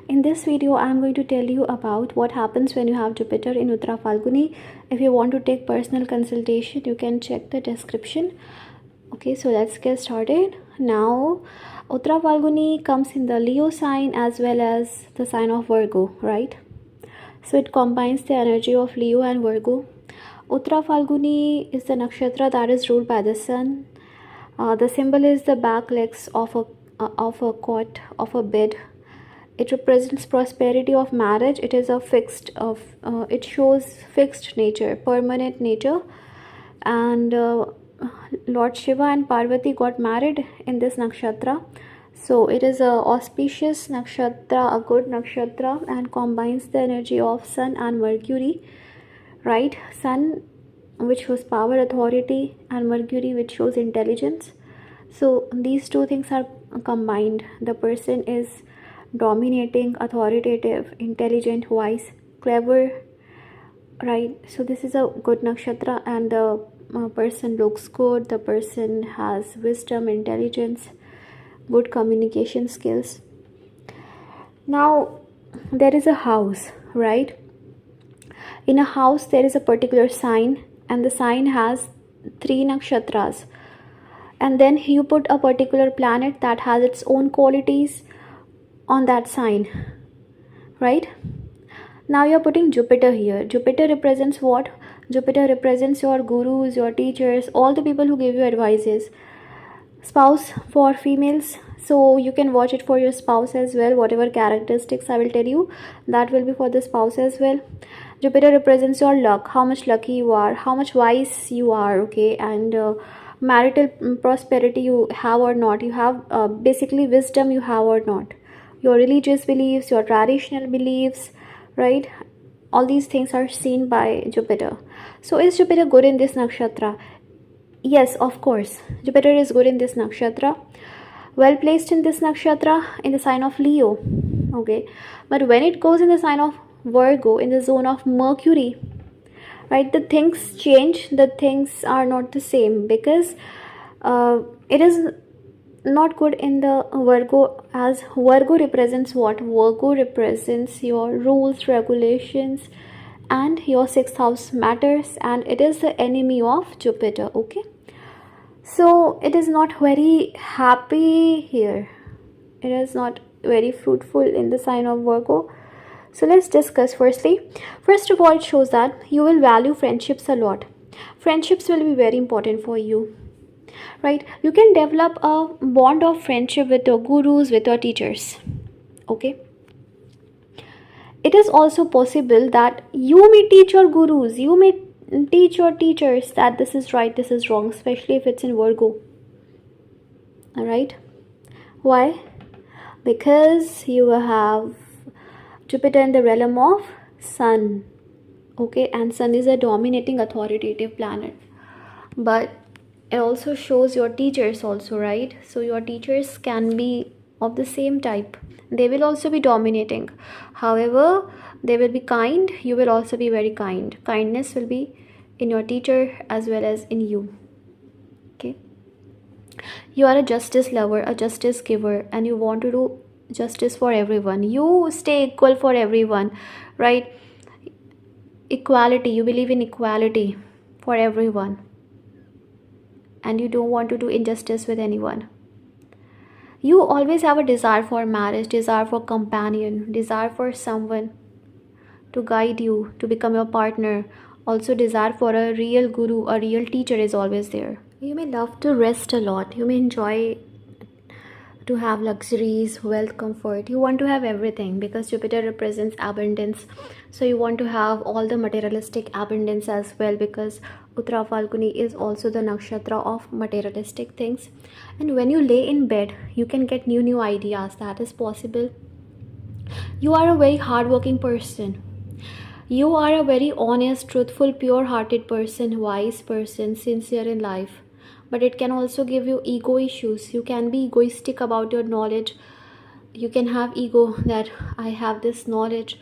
In this video, I am going to tell you about what happens when you have Jupiter in Uttaraphalguni. If you want to take personal consultation, you can check the description. Okay, so let's get started. Now, Uttaraphalguni comes in the Leo sign as well as the sign of Virgo, right? So it combines the energy of Leo and Virgo. Uttaraphalguni is the nakshatra that is ruled by the sun. The symbol is the back legs of a cot, of a bed. It represents prosperity of marriage. It is a fixed of it shows fixed nature, permanent nature. And Lord Shiva and Parvati got married in this nakshatra. So it is a auspicious nakshatra, a good nakshatra, and combines the energy of Sun and Mercury, right? Sun, which shows power, authority, and Mercury, which shows intelligence. So these two things are combined. The person is dominating, authoritative, intelligent, wise, clever, right? So this is a good nakshatra, and the person looks good. The person has wisdom, intelligence, good communication skills. Now there is a house, right? In a house there is a particular sign, and the sign has 3 nakshatras, and then you put a particular planet that has its own qualities on that sign, right? Now you're putting Jupiter here. Jupiter represents what? Jupiter represents your gurus, your teachers, all the people who give you advices. Spouse for females, so you can watch it for your spouse as well. Whatever characteristics I will tell you, that will be for the spouse as well. Jupiter represents your luck, how much lucky you are, how much wise you are, okay? And marital prosperity you have or not. You have basically wisdom you have or not. Your religious beliefs, your traditional beliefs, right? All these things are seen by Jupiter. So is Jupiter good in this nakshatra? Yes, of course. Jupiter is good in this nakshatra. Well placed in this nakshatra in the sign of Leo. Okay. But when it goes in the sign of Virgo, in the zone of Mercury, right, the things change. The things are not the same, because it is not good in the Virgo, as Virgo represents what? Virgo represents your rules, regulations, and your 6th house matters, and it is the enemy of Jupiter, okay? So it is not very happy here. It is not very fruitful in the sign of Virgo. So let's discuss. First of all, it shows that you will value friendships a lot. Friendships will be very important for you, right? You can develop a bond of friendship with your gurus, with your teachers, okay? It is also possible that you may teach your gurus, you may teach your teachers that this is right, this is wrong, especially if it's in Virgo. All right? Why? Because you have Jupiter in the realm of Sun, okay? And Sun is a dominating, authoritative planet. But it also shows your teachers also, right? So your teachers can be of the same type. They will also be dominating. However, they will be kind. You will also be very kind. Kindness will be in your teacher as well as in you, okay? You are a justice lover, a justice giver, and you want to do justice for everyone. You stay equal for everyone, right? Equality. You believe in equality for everyone, and you don't want to do injustice with anyone. You always have a desire for marriage, desire for companion, desire for someone to guide you, to become your partner. Also desire for a real guru, a real teacher is always there. You may love to rest a lot. You may enjoy to have luxuries, wealth, comfort. You want to have everything, because Jupiter represents abundance. So you want to have all the materialistic abundance as well, because Uttaraphalguni is also the nakshatra of materialistic things. And when you lay in bed, you can get new ideas. That is possible. You are a very hardworking person. You are a very honest, truthful, pure-hearted person, wise person, sincere in life. But it can also give you ego issues. You can be egoistic about your knowledge. You can have ego that I have this knowledge.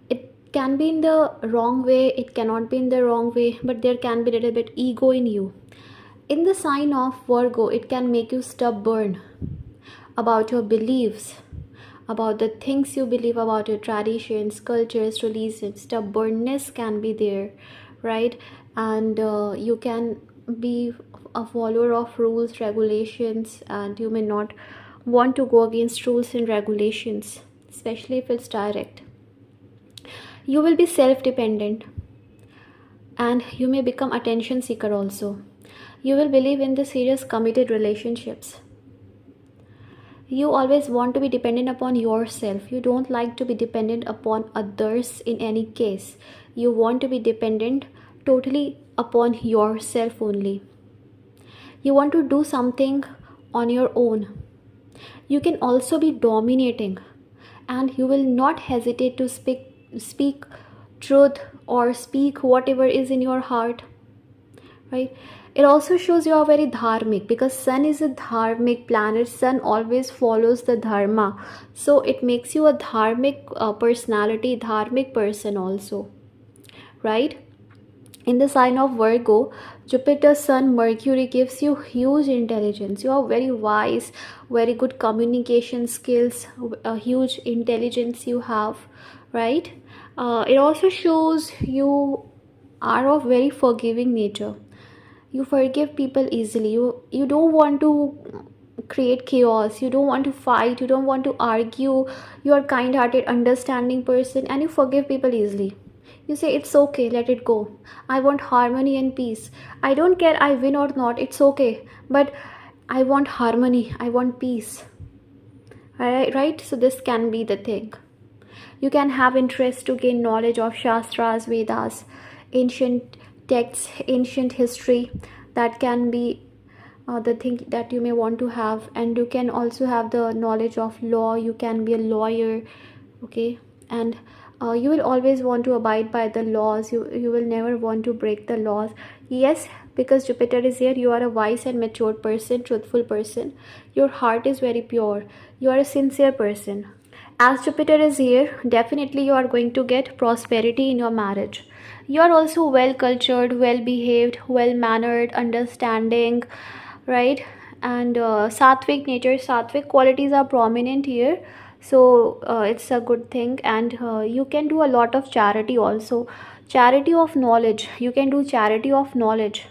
It can be in the wrong way. It cannot be in the wrong way. But there can be a little bit ego in you. In the sign of Virgo, it can make you stubborn about your beliefs, about the things you believe, about your traditions, cultures, religions. Stubbornness can be there, right? And you can be a follower of rules, regulations, and you may not want to go against rules and regulations, especially if it's direct. You will be self-dependent, and you may become attention seeker also. You will believe in the serious committed relationships. You always want to be dependent upon yourself. You don't like to be dependent upon others in any case. You want to be dependent totally upon yourself only. You want to do something on your own. You can also be dominating, and you will not hesitate to speak truth or speak whatever is in your heart, right? It also shows you are very dharmic, because sun is a dharmic planet. Sun always follows the dharma, so it makes you a dharmic personality, dharmic person also, right? In the sign of Virgo, Jupiter, Sun, Mercury gives you huge intelligence. You are very wise, very good communication skills, a huge intelligence you have, right? It also shows you are of very forgiving nature. You forgive people easily. You don't want to create chaos. You don't want to fight. You don't want to argue. You are kind-hearted, understanding person, and you forgive people easily. You say it's okay, let it go. I want harmony and peace. I don't care I win or not, it's okay. But I want harmony, I want peace. Right? So this can be the thing. You can have interest to gain knowledge of Shastras, Vedas, ancient texts, ancient history. That can be the thing that you may want to have. And you can also have the knowledge of law. You can be a lawyer, okay? And you will always want to abide by the laws. You will never want to break the laws. Yes, because Jupiter is here, you are a wise and mature person, truthful person. Your heart is very pure. You are a sincere person. As Jupiter is here, definitely you are going to get prosperity in your marriage. You are also well cultured, well behaved, well mannered, understanding, right? And sattvic nature, sattvic qualities are prominent here. So it's a good thing. And you can do a lot of charity also. Charity of knowledge. You can do charity of knowledge,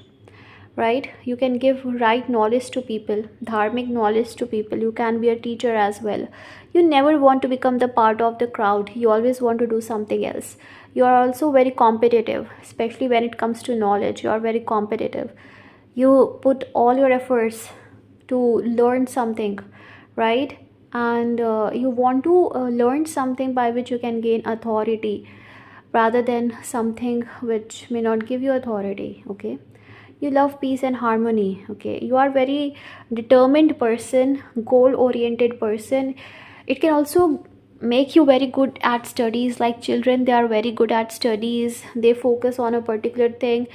right? You can give right knowledge to people, dharmic knowledge to people. You can be a teacher as well. You never want to become the part of the crowd. You always want to do something else. You are also very competitive, especially when it comes to knowledge. You are very competitive. You put all your efforts to learn something, right? And you want to learn something by which you can gain authority, rather than something which may not give you authority, okay? You love peace and harmony, okay? You are very determined person, goal oriented person. It can also make you very good at studies. Like children, they are very good at studies. They focus on a particular thing,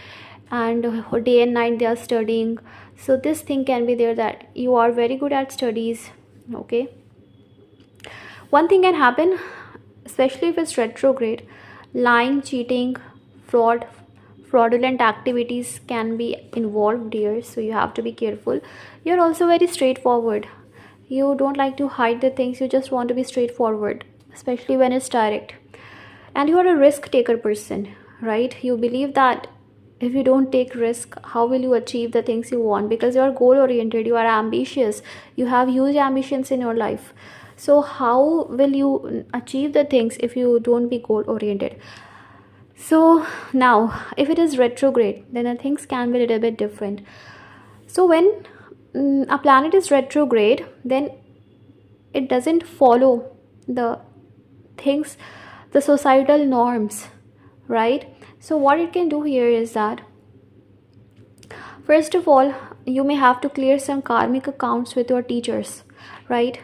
and day and night they are studying. So this thing can be there, that you are very good at studies, okay? One thing can happen, especially if it's retrograde. Lying, cheating, fraudulent activities can be involved here, so you have to be careful. You're also very straightforward. You don't like to hide the things. You just want to be straightforward, especially when it's direct. And you are a risk taker person, right? You believe that if you don't take risk, how will you achieve the things you want? Because you are goal oriented, you are ambitious, you have huge ambitions in your life. So how will you achieve the things if you don't be goal oriented? So now, if it is retrograde, then the things can be a little bit different. So when a planet is retrograde, then it doesn't follow the things, the societal norms, right? So what it can do here is that, first of all, you may have to clear some karmic accounts with your teachers, right?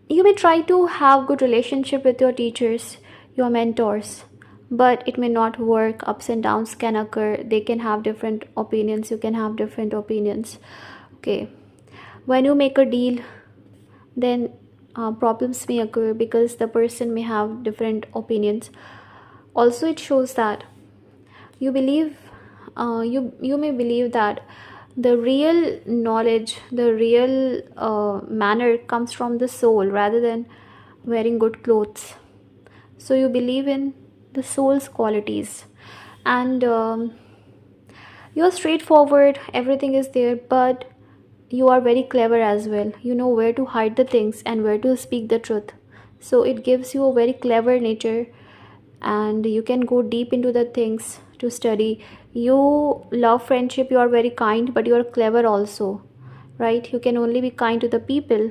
You may try to have good relationship with your teachers, your mentors, but it may not work. Ups and downs can occur. They can have different opinions. You can have different opinions, okay? When you make a deal, then problems may occur because the person may have different opinions. Also, it shows that you believe, you may believe that the real knowledge, the real manner comes from the soul, rather than wearing good clothes. So you believe in the soul's qualities, and you're straightforward, everything is there, but you are very clever as well. You know where to hide the things and where to speak the truth. So it gives you a very clever nature, and you can go deep into the things to study. You love friendship, you are very kind, but you are clever also, right? You can only be kind to the people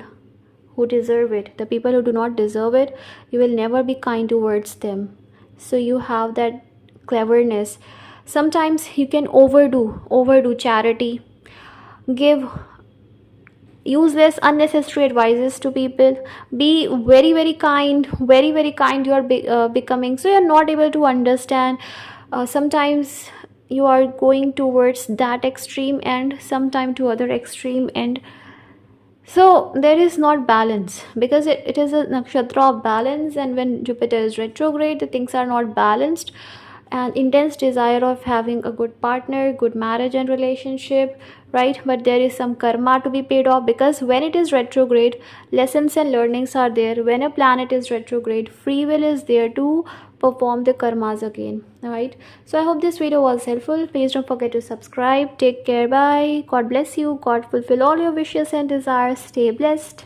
who deserve it. The people who do not deserve it, you will never be kind towards them. So you have that cleverness. Sometimes you can overdo charity, give useless unnecessary advices to people, be very kind, very kind. You are becoming, so you are not able to understand. Sometimes you are going towards that extreme and sometime to other extreme, and so there is not balance, because it is a nakshatra of balance, and when Jupiter is retrograde, the things are not balanced. And intense desire of having a good partner, good marriage and relationship, right? But there is some karma to be paid off, because when it is retrograde, lessons and learnings are there. When a planet is retrograde, free will is there to perform the karmas again, right? So I hope this video was helpful. Please don't forget to subscribe. Take care. Bye. God bless you. God fulfill all your wishes and desires. Stay blessed.